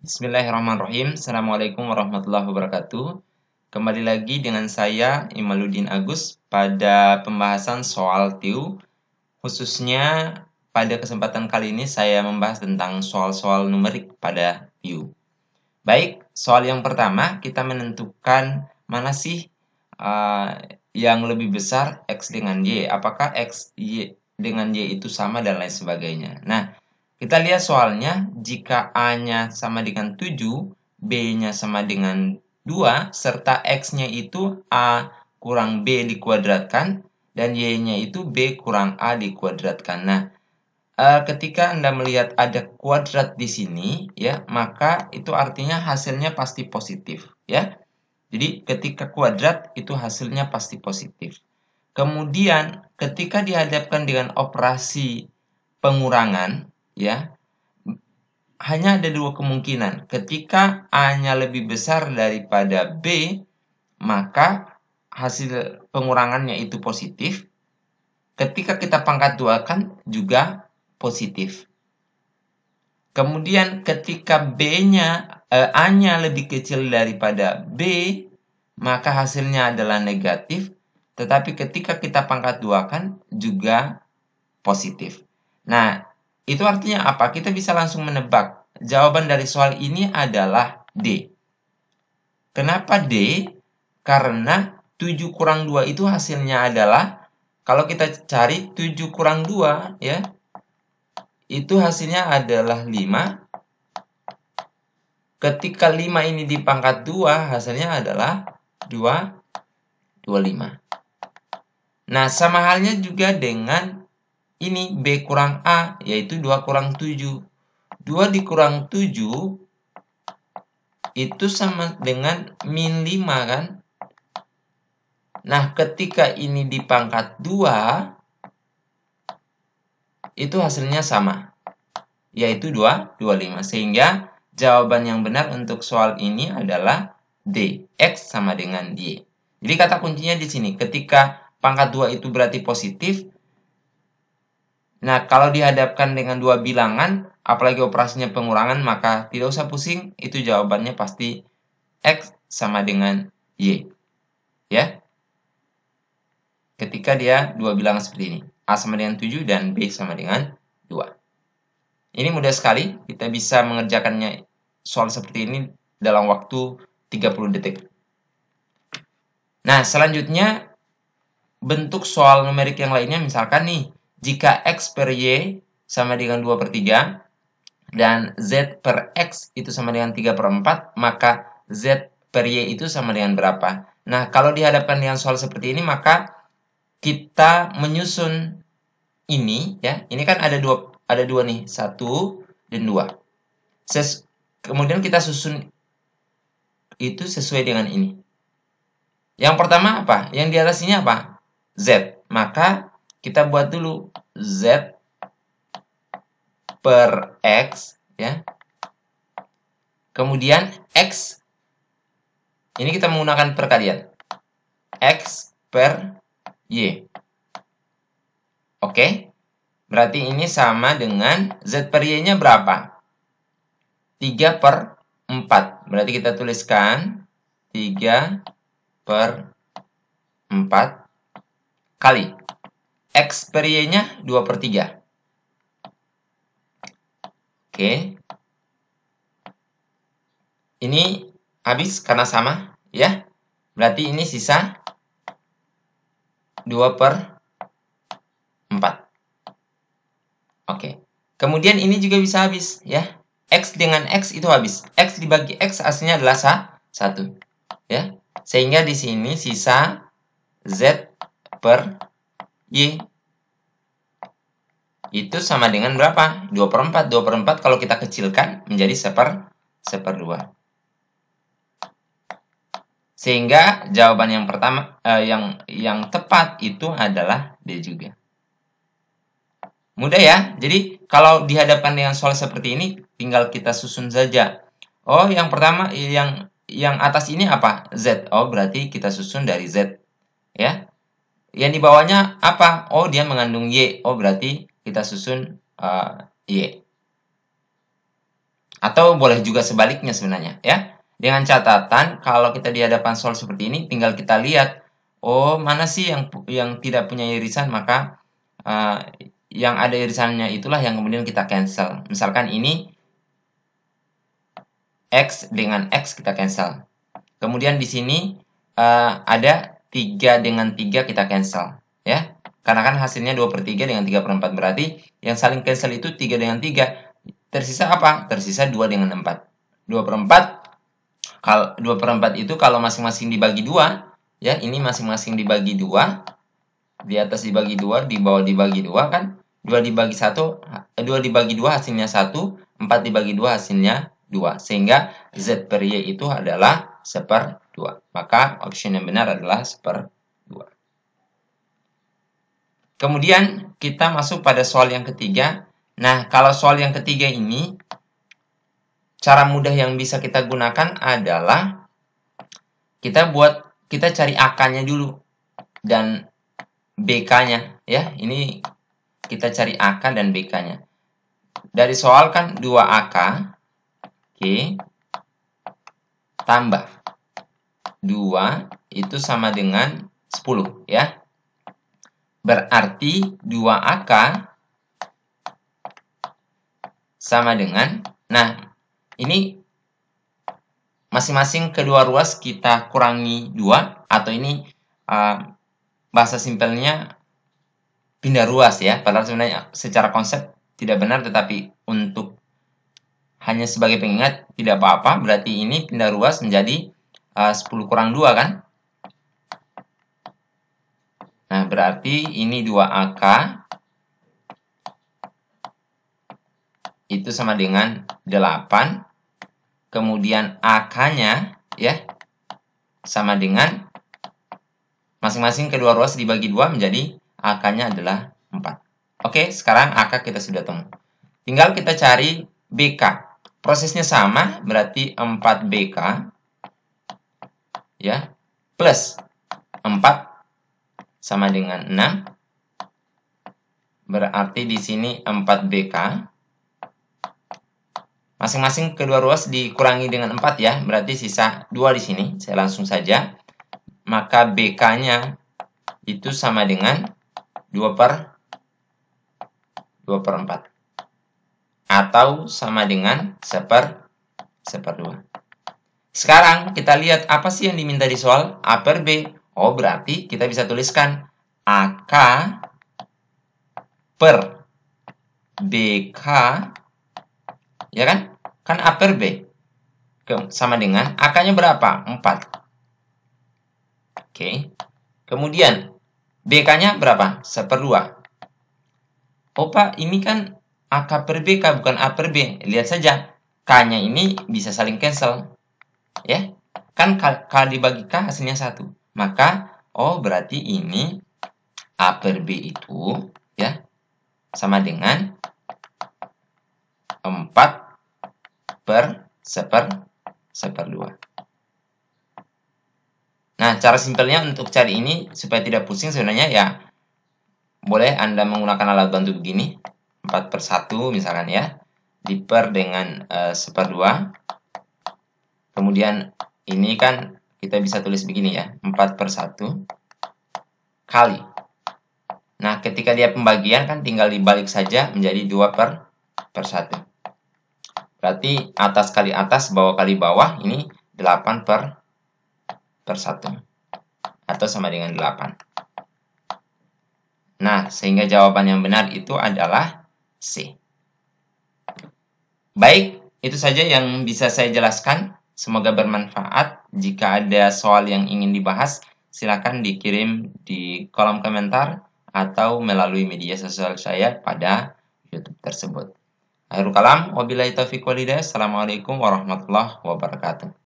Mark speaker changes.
Speaker 1: Bismillahirrahmanirrahim. Assalamualaikum warahmatullahi wabarakatuh. Kembali lagi dengan saya, Imaluddin Agus, pada pembahasan soal TIU. Khususnya pada kesempatan kali ini saya membahas tentang soal-soal numerik pada TIU. Baik, soal yang pertama kita menentukan mana sih yang lebih besar X dengan Y. Apakah X Y dengan Y itu sama dan lain sebagainya. Nah, kita lihat soalnya, jika A-nya sama dengan 7, B-nya sama dengan 2, serta X-nya itu A kurang B dikuadratkan, dan Y-nya itu B kurang A dikuadratkan. Nah, ketika Anda melihat ada kuadrat di sini, ya, maka itu artinya hasilnya pasti positif, ya. Jadi, ketika kuadrat, itu hasilnya pasti positif. Kemudian, ketika dihadapkan dengan operasi pengurangan, ya, hanya ada dua kemungkinan. Ketika A-nya lebih besar daripada B, maka hasil pengurangannya itu positif. Ketika kita pangkat duakan juga positif. Kemudian ketika A-nya lebih kecil daripada B, maka hasilnya adalah negatif. Tetapi ketika kita pangkat duakan juga positif. Nah, itu artinya apa? Kita bisa langsung menebak. Jawaban dari soal ini adalah D. Kenapa D? Karena 7 kurang 2 itu hasilnya adalah, kalau kita cari 7 kurang 2, ya, itu hasilnya adalah 5. Ketika 5 ini dipangkat 2, hasilnya adalah 25. Nah, sama halnya juga dengan ini B kurang A, yaitu 2 kurang 7. 2 dikurang 7 itu sama dengan min 5, kan? Nah, ketika ini dipangkat 2, itu hasilnya sama, yaitu 25. Sehingga jawaban yang benar untuk soal ini adalah D, X sama dengan Y. Jadi kata kuncinya di sini, ketika pangkat 2 itu berarti positif. Nah, kalau dihadapkan dengan dua bilangan, apalagi operasinya pengurangan, maka tidak usah pusing, itu jawabannya pasti X sama dengan Y. Ya. Ketika dia dua bilangan seperti ini. A sama dengan 7 dan B sama dengan 2. Ini mudah sekali, kita bisa mengerjakannya soal seperti ini dalam waktu 30 detik. Nah, selanjutnya bentuk soal numerik yang lainnya, misalkan nih, jika X per Y sama dengan 2/3 dan Z per X itu sama dengan 3/4, maka Z per Y itu sama dengan berapa? Nah, kalau dihadapkan dengan soal seperti ini, maka kita menyusun ini, ya. Ini kan ada dua nih, 1 dan 2. Kemudian kita susun itu sesuai dengan ini. Yang pertama apa? Yang di atas ini apa? Z. Maka kita buat dulu Z per X, ya. Kemudian X, ini kita menggunakan perkalian. X per Y. Oke. Berarti ini sama dengan Z per Y-nya berapa? 3/4. Berarti kita tuliskan 3/4 kali X per Y-nya 2/3. Oke. Ini habis karena sama, ya. Berarti ini sisa 2/4. Oke. Kemudian ini juga bisa habis, ya. X dengan X itu habis. X dibagi X hasilnya adalah 1. Ya. Sehingga di sini sisa Z per Y. Itu sama dengan berapa? 2/4. 2/4 kalau kita kecilkan menjadi 1/2. Sehingga jawaban yang pertama yang tepat itu adalah D juga. Mudah ya. Jadi kalau dihadapkan dengan soal seperti ini, tinggal kita susun saja. Oh, yang pertama yang atas ini apa? Z. Oh, berarti kita susun dari Z. Ya. Yang di bawahnya apa? Oh, dia mengandung Y. Oh, berarti kita susun Y. Atau boleh juga sebaliknya sebenarnya ya. Dengan catatan kalau kita di hadapan soal seperti ini tinggal kita lihat, oh mana sih yang tidak punya irisan, maka yang ada irisannya itulah yang kemudian kita cancel. Misalkan ini X dengan X kita cancel. Kemudian di sini ada 3 dengan 3 kita cancel. Ya, karena kan hasilnya 2/3 dengan 3/4. Berarti yang saling cancel itu 3 dengan 3. Tersisa apa? Tersisa 2 dengan 4. 2/4 itu kalau masing-masing dibagi 2, ya ini masing-masing dibagi 2, di atas dibagi 2, di bawah dibagi 2 kan? 2 dibagi 2 hasilnya 1, 4 dibagi 2 hasilnya 2. Sehingga Z per Y itu adalah 1/2. Maka option yang benar adalah 1/2. Kemudian kita masuk pada soal yang ketiga. Nah, kalau soal yang ketiga ini, cara mudah yang bisa kita gunakan adalah kita cari AK-nya dulu dan BK-nya ya. Ini kita cari AK dan BK-nya. Dari soal kan 2AK oke, tambah 2 itu sama dengan 10 ya. Berarti 2AK sama dengan, nah ini masing-masing kedua ruas kita kurangi 2, atau ini bahasa simpelnya pindah ruas ya. Padahal sebenarnya secara konsep tidak benar, tetapi untuk hanya sebagai pengingat tidak apa-apa. Berarti ini pindah ruas menjadi 10 kurang 2 kan. Nah, berarti ini 2AK itu sama dengan 8. Kemudian AK-nya ya sama dengan masing-masing kedua ruas dibagi 2 menjadi AK-nya adalah 4. Oke, sekarang AK kita sudah temu. Tinggal kita cari BK. Prosesnya sama, berarti 4BK ya plus 4 sama dengan 6. Berarti di sini 4BK. Masing-masing kedua ruas dikurangi dengan 4 ya. Berarti sisa 2 di sini. Saya langsung saja. Maka BK-nya itu sama dengan 2/4. Atau sama dengan 1/2. Sekarang kita lihat apa sih yang diminta di soal A per B. Oh, berarti kita bisa tuliskan AK per BK, ya kan? Kan A per B sama dengan AK-nya berapa? 4. Oke. Kemudian BK-nya berapa? 1/2. Oh, Pak, ini kan AK per BK bukan A per B. Lihat saja, K-nya ini bisa saling cancel. Ya, kan K dibagi K hasilnya 1. Maka, oh berarti ini A per B itu ya sama dengan 4/1/2. Nah, cara simpelnya untuk cari ini supaya tidak pusing sebenarnya ya boleh Anda menggunakan alat bantu begini. 4/1 misalkan ya. Diper dengan 1/2. Kemudian ini kan kita bisa tulis begini ya. 4/1 kali. Nah, ketika dia pembagian kan tinggal dibalik saja menjadi 2/1. Berarti atas kali atas, bawah kali bawah, ini 8/1. Atau sama dengan 8. Nah, sehingga jawaban yang benar itu adalah C. Baik, itu saja yang bisa saya jelaskan. Semoga bermanfaat. Jika ada soal yang ingin dibahas, silakan dikirim di kolom komentar atau melalui media sosial saya pada YouTube tersebut. Akhirul kalam, wabillahi taufiq walhidayah. Assalamualaikum warahmatullahi wabarakatuh.